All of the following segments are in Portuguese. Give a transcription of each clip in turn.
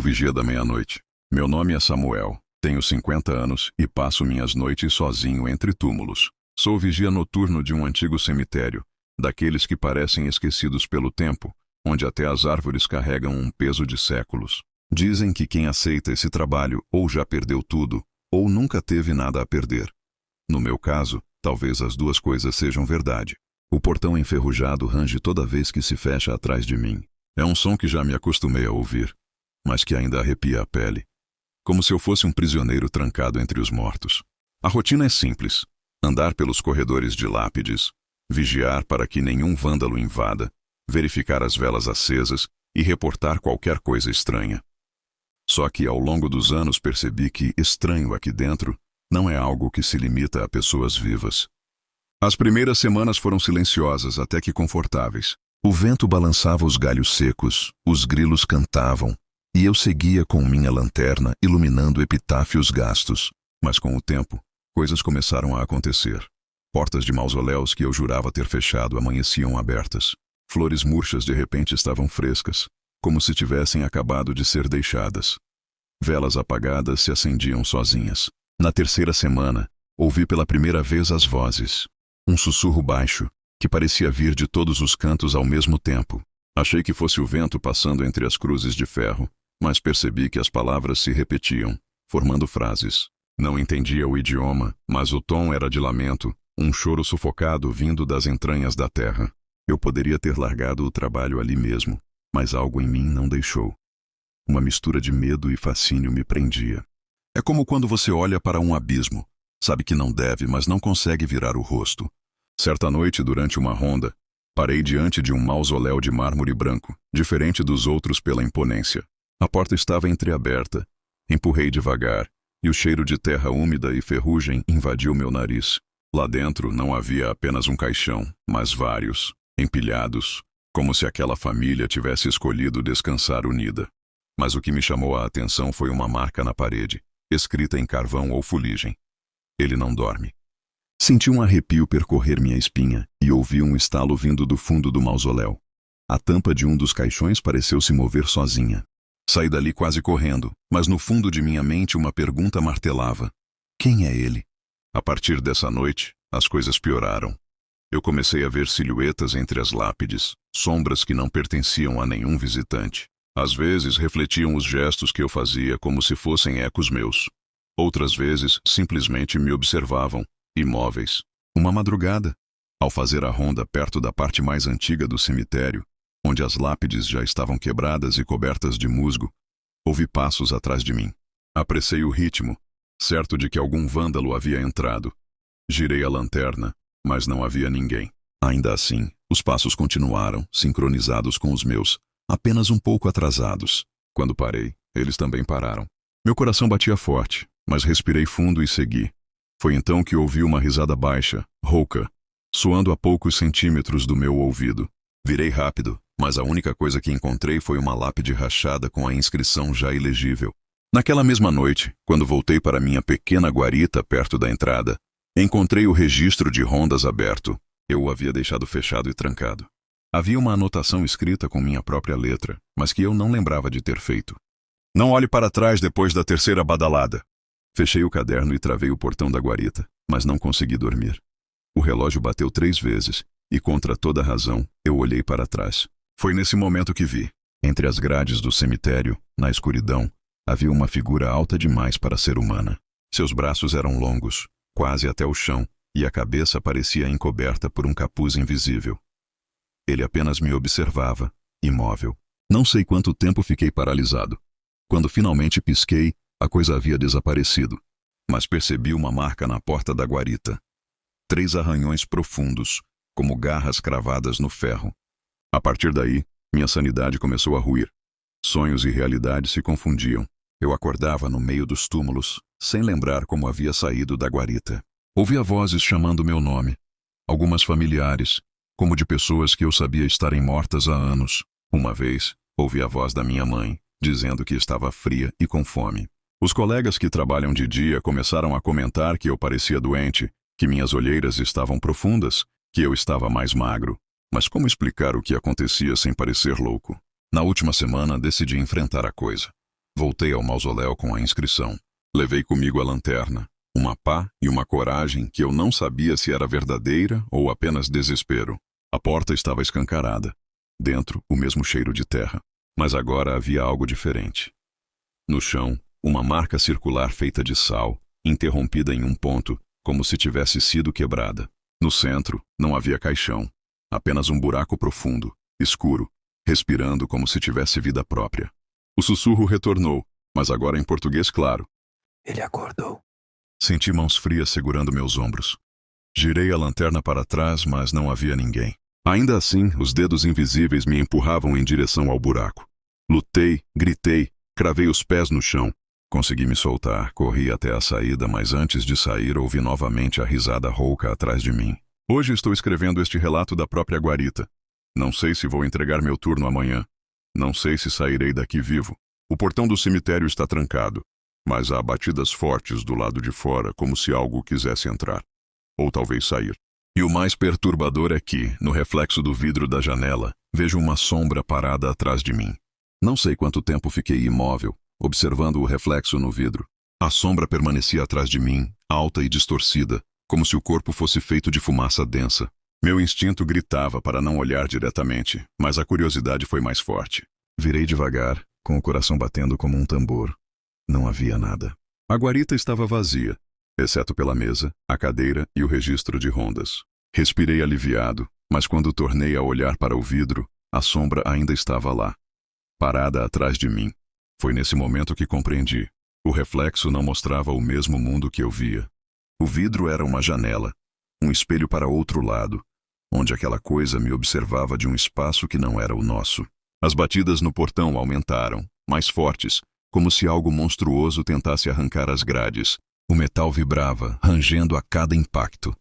vigia da meia-noite. Meu nome é Samuel, tenho 50 anos e passo minhas noites sozinho entre túmulos. Sou vigia noturno de um antigo cemitério, daqueles que parecem esquecidos pelo tempo, onde até as árvores carregam um peso de séculos. Dizem que quem aceita esse trabalho ou já perdeu tudo, ou nunca teve nada a perder. No meu caso, talvez as duas coisas sejam verdade. O portão enferrujado range toda vez que se fecha atrás de mim. É um som que já me acostumei a ouvir, mas que ainda arrepia a pele, como se eu fosse um prisioneiro trancado entre os mortos. A rotina é simples: andar pelos corredores de lápides, vigiar para que nenhum vândalo invada, verificar as velas acesas e reportar qualquer coisa estranha. Só que ao longo dos anos percebi que estranho aqui dentro não é algo que se limita a pessoas vivas. As primeiras semanas foram silenciosas até que confortáveis. O vento balançava os galhos secos, os grilos cantavam, e eu seguia com minha lanterna iluminando epitáfios gastos. Mas com o tempo, coisas começaram a acontecer. Portas de mausoléus que eu jurava ter fechado amanheciam abertas. Flores murchas de repente estavam frescas, como se tivessem acabado de ser deixadas. Velas apagadas se acendiam sozinhas. Na terceira semana, ouvi pela primeira vez as vozes. Um sussurro baixo, que parecia vir de todos os cantos ao mesmo tempo. Achei que fosse o vento passando entre as cruzes de ferro, mas percebi que as palavras se repetiam, formando frases. Não entendia o idioma, mas o tom era de lamento, um choro sufocado vindo das entranhas da terra. Eu poderia ter largado o trabalho ali mesmo, mas algo em mim não deixou. Uma mistura de medo e fascínio me prendia. É como quando você olha para um abismo. Sabe que não deve, mas não consegue virar o rosto. Certa noite, durante uma ronda, parei diante de um mausoléu de mármore branco, diferente dos outros pela imponência. A porta estava entreaberta. Empurrei devagar, e o cheiro de terra úmida e ferrugem invadiu meu nariz. Lá dentro não havia apenas um caixão, mas vários, empilhados, como se aquela família tivesse escolhido descansar unida. Mas o que me chamou a atenção foi uma marca na parede, escrita em carvão ou fuligem. Ele não dorme. Senti um arrepio percorrer minha espinha e ouvi um estalo vindo do fundo do mausoléu. A tampa de um dos caixões pareceu se mover sozinha. Saí dali quase correndo, mas no fundo de minha mente uma pergunta martelava. Quem é ele? A partir dessa noite, as coisas pioraram. Eu comecei a ver silhuetas entre as lápides, sombras que não pertenciam a nenhum visitante. Às vezes refletiam os gestos que eu fazia como se fossem ecos meus. Outras vezes simplesmente me observavam, imóveis. Uma madrugada, ao fazer a ronda perto da parte mais antiga do cemitério, onde as lápides já estavam quebradas e cobertas de musgo, ouvi passos atrás de mim. Apressei o ritmo, certo de que algum vândalo havia entrado. Girei a lanterna, mas não havia ninguém. Ainda assim, os passos continuaram, sincronizados com os meus, apenas um pouco atrasados. Quando parei, eles também pararam. Meu coração batia forte, mas respirei fundo e segui. Foi então que ouvi uma risada baixa, rouca, soando a poucos centímetros do meu ouvido. Virei rápido, mas a única coisa que encontrei foi uma lápide rachada com a inscrição já ilegível. Naquela mesma noite, quando voltei para minha pequena guarita perto da entrada, encontrei o registro de rondas aberto. Eu o havia deixado fechado e trancado. Havia uma anotação escrita com minha própria letra, mas que eu não lembrava de ter feito. Não olhe para trás depois da terceira badalada. Fechei o caderno e travei o portão da guarita, mas não consegui dormir. O relógio bateu 3 vezes, e contra toda razão, eu olhei para trás. Foi nesse momento que vi. Entre as grades do cemitério, na escuridão, havia uma figura alta demais para ser humana. Seus braços eram longos, quase até o chão, e a cabeça parecia encoberta por um capuz invisível. Ele apenas me observava, imóvel. Não sei quanto tempo fiquei paralisado. Quando finalmente pisquei, a coisa havia desaparecido, mas percebi uma marca na porta da guarita. 3 arranhões profundos, como garras cravadas no ferro. A partir daí, minha sanidade começou a ruir. Sonhos e realidade se confundiam. Eu acordava no meio dos túmulos, sem lembrar como havia saído da guarita. Ouvia vozes chamando meu nome, algumas familiares, como de pessoas que eu sabia estarem mortas há anos. Uma vez, ouvi a voz da minha mãe, dizendo que estava fria e com fome. Os colegas que trabalham de dia começaram a comentar que eu parecia doente, que minhas olheiras estavam profundas, que eu estava mais magro. Mas como explicar o que acontecia sem parecer louco? Na última semana, decidi enfrentar a coisa. Voltei ao mausoléu com a inscrição. Levei comigo a lanterna, uma pá e uma coragem que eu não sabia se era verdadeira ou apenas desespero. A porta estava escancarada. Dentro, o mesmo cheiro de terra. Mas agora havia algo diferente. No chão, uma marca circular feita de sal, interrompida em um ponto, como se tivesse sido quebrada. No centro, não havia caixão. Apenas um buraco profundo, escuro, respirando como se tivesse vida própria. O sussurro retornou, mas agora em português claro. Ele acordou. Senti mãos frias segurando meus ombros. Girei a lanterna para trás, mas não havia ninguém. Ainda assim, os dedos invisíveis me empurravam em direção ao buraco. Lutei, gritei, cravei os pés no chão. Consegui me soltar, corri até a saída, mas antes de sair ouvi novamente a risada rouca atrás de mim. Hoje estou escrevendo este relato da própria guarita. Não sei se vou entregar meu turno amanhã. Não sei se sairei daqui vivo. O portão do cemitério está trancado, mas há batidas fortes do lado de fora, como se algo quisesse entrar. Ou talvez sair. E o mais perturbador é que, no reflexo do vidro da janela, vejo uma sombra parada atrás de mim. Não sei quanto tempo fiquei imóvel, observando o reflexo no vidro. A sombra permanecia atrás de mim, alta e distorcida, como se o corpo fosse feito de fumaça densa. Meu instinto gritava para não olhar diretamente, mas a curiosidade foi mais forte. Virei devagar, com o coração batendo como um tambor. Não havia nada. A guarita estava vazia, exceto pela mesa, a cadeira e o registro de rondas. Respirei aliviado, mas quando tornei a olhar para o vidro, a sombra ainda estava lá, parada atrás de mim. Foi nesse momento que compreendi. O reflexo não mostrava o mesmo mundo que eu via. O vidro era uma janela, um espelho para outro lado, onde aquela coisa me observava de um espaço que não era o nosso. As batidas no portão aumentaram, mais fortes, como se algo monstruoso tentasse arrancar as grades. O metal vibrava, rangendo a cada impacto.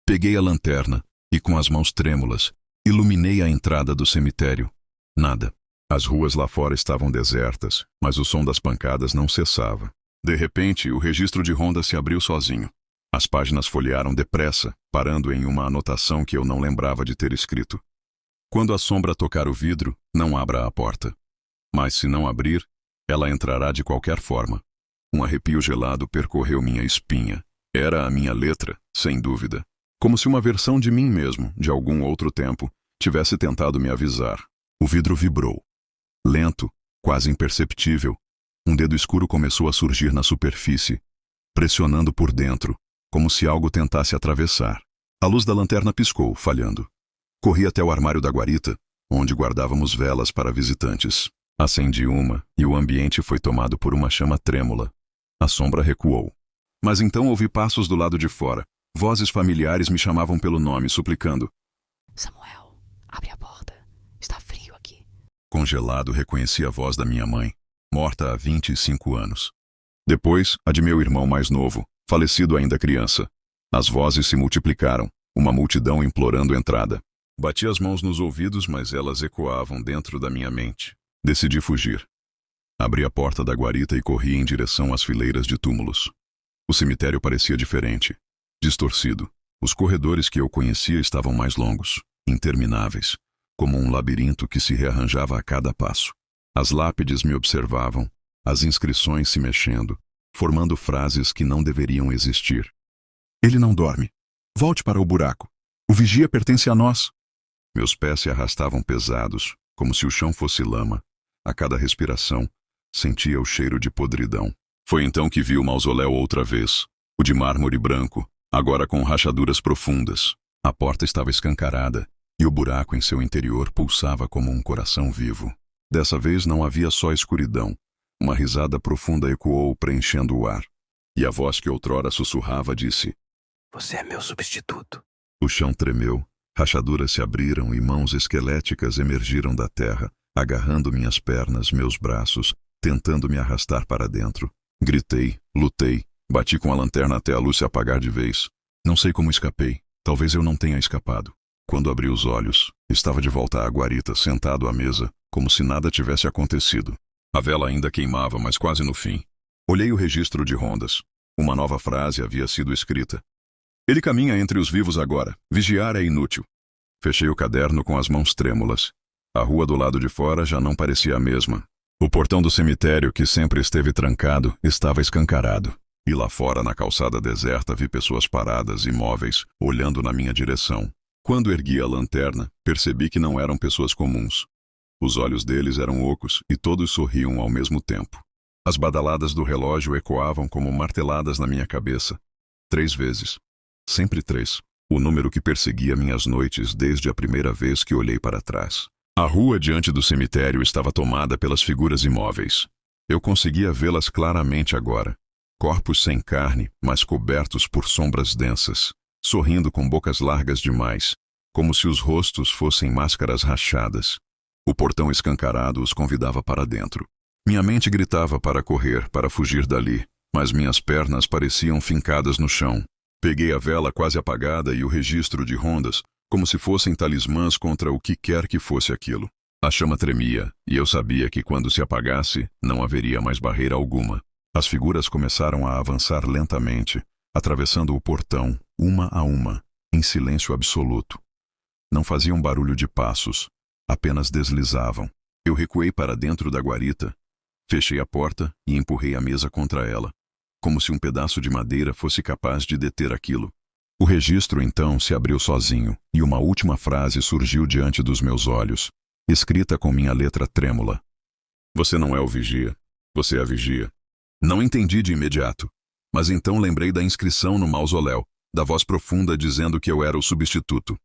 Peguei a lanterna e, com as mãos trêmulas, iluminei a entrada do cemitério. Nada. As ruas lá fora estavam desertas, mas o som das pancadas não cessava. De repente, o registro de ronda se abriu sozinho. As páginas folhearam depressa, parando em uma anotação que eu não lembrava de ter escrito. Quando a sombra tocar o vidro, não abra a porta. Mas se não abrir, ela entrará de qualquer forma. Um arrepio gelado percorreu minha espinha. Era a minha letra, sem dúvida. Como se uma versão de mim mesmo, de algum outro tempo, tivesse tentado me avisar. O vidro vibrou. Lento, quase imperceptível. Um dedo escuro começou a surgir na superfície, pressionando por dentro, como se algo tentasse atravessar. A luz da lanterna piscou, falhando. Corri até o armário da guarita, onde guardávamos velas para visitantes. Acendi uma, e o ambiente foi tomado por uma chama trêmula. A sombra recuou. Mas então ouvi passos do lado de fora. Vozes familiares me chamavam pelo nome, suplicando. Samuel, abre a porta. Está frio aqui. Congelado, reconheci a voz da minha mãe, morta há 25 anos. Depois, a de meu irmão mais novo, falecido ainda criança. As vozes se multiplicaram, uma multidão implorando entrada. Bati as mãos nos ouvidos, mas elas ecoavam dentro da minha mente. Decidi fugir. Abri a porta da guarita e corri em direção às fileiras de túmulos. O cemitério parecia diferente, distorcido. Os corredores que eu conhecia estavam mais longos, intermináveis, como um labirinto que se rearranjava a cada passo. As lápides me observavam, as inscrições se mexendo, formando frases que não deveriam existir. Ele não dorme. Volte para o buraco. O vigia pertence a nós. Meus pés se arrastavam pesados, como se o chão fosse lama. A cada respiração, sentia o cheiro de podridão. Foi então que vi o mausoléu outra vez, o de mármore branco, agora com rachaduras profundas. A porta estava escancarada, e o buraco em seu interior pulsava como um coração vivo. Dessa vez não havia só escuridão. Uma risada profunda ecoou, preenchendo o ar. E a voz que outrora sussurrava disse: Você é meu substituto. O chão tremeu, rachaduras se abriram e mãos esqueléticas emergiram da terra, agarrando minhas pernas, meus braços, tentando me arrastar para dentro. Gritei, lutei, bati com a lanterna até a luz se apagar de vez. Não sei como escapei. Talvez eu não tenha escapado. Quando abri os olhos, estava de volta à guarita, sentado à mesa, como se nada tivesse acontecido. A vela ainda queimava, mas quase no fim. Olhei o registro de rondas. Uma nova frase havia sido escrita. Ele caminha entre os vivos agora. Vigiar é inútil. Fechei o caderno com as mãos trêmulas. A rua do lado de fora já não parecia a mesma. O portão do cemitério, que sempre esteve trancado, estava escancarado. E lá fora, na calçada deserta, vi pessoas paradas, imóveis, olhando na minha direção. Quando ergui a lanterna, percebi que não eram pessoas comuns. Os olhos deles eram ocos e todos sorriam ao mesmo tempo. As badaladas do relógio ecoavam como marteladas na minha cabeça. 3 vezes. Sempre 3. O número que perseguia minhas noites desde a primeira vez que olhei para trás. A rua diante do cemitério estava tomada pelas figuras imóveis. Eu conseguia vê-las claramente agora. Corpos sem carne, mas cobertos por sombras densas, sorrindo com bocas largas demais, como se os rostos fossem máscaras rachadas. O portão escancarado os convidava para dentro. Minha mente gritava para correr, para fugir dali, mas minhas pernas pareciam fincadas no chão. Peguei a vela quase apagada e o registro de rondas, como se fossem talismãs contra o que quer que fosse aquilo. A chama tremia, e eu sabia que quando se apagasse, não haveria mais barreira alguma. As figuras começaram a avançar lentamente, atravessando o portão, uma a uma, em silêncio absoluto. Não faziam barulho de passos, apenas deslizavam. Eu recuei para dentro da guarita, fechei a porta e empurrei a mesa contra ela, como se um pedaço de madeira fosse capaz de deter aquilo. O registro então se abriu sozinho, e uma última frase surgiu diante dos meus olhos, escrita com minha letra trêmula. Você não é o vigia, você é a vigia. Não entendi de imediato, mas então lembrei da inscrição no mausoléu, da voz profunda dizendo que eu era o substituto.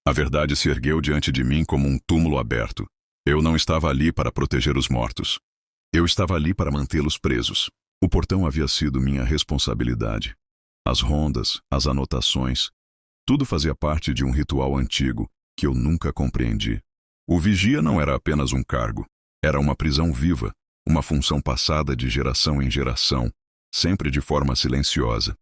A verdade se ergueu diante de mim como um túmulo aberto. Eu não estava ali para proteger os mortos. Eu estava ali para mantê-los presos. O portão havia sido minha responsabilidade. As rondas, as anotações, tudo fazia parte de um ritual antigo que eu nunca compreendi. O vigia não era apenas um cargo, era uma prisão viva, uma função passada de geração em geração, sempre de forma silenciosa.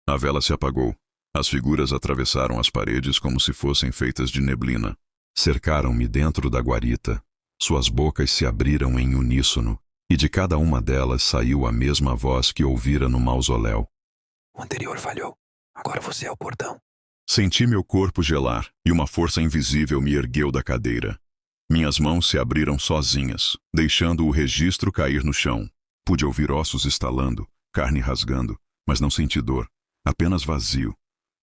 A vela se apagou. As figuras atravessaram as paredes como se fossem feitas de neblina. Cercaram-me dentro da guarita. Suas bocas se abriram em uníssono, e de cada uma delas saiu a mesma voz que ouvira no mausoléu. O anterior falhou. Agora você é o portão. Senti meu corpo gelar, e uma força invisível me ergueu da cadeira. Minhas mãos se abriram sozinhas, deixando o registro cair no chão. Pude ouvir ossos estalando, carne rasgando, mas não senti dor, apenas vazio,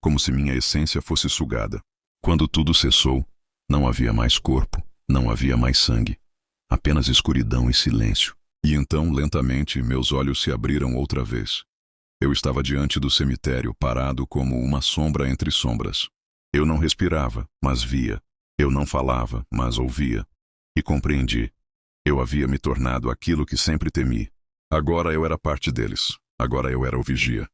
como se minha essência fosse sugada. Quando tudo cessou, não havia mais corpo, não havia mais sangue, apenas escuridão e silêncio. E então, lentamente, meus olhos se abriram outra vez. Eu estava diante do cemitério, parado como uma sombra entre sombras. Eu não respirava, mas via. Eu não falava, mas ouvia. E compreendi. Eu havia me tornado aquilo que sempre temi. Agora eu era parte deles. Agora eu era o vigia.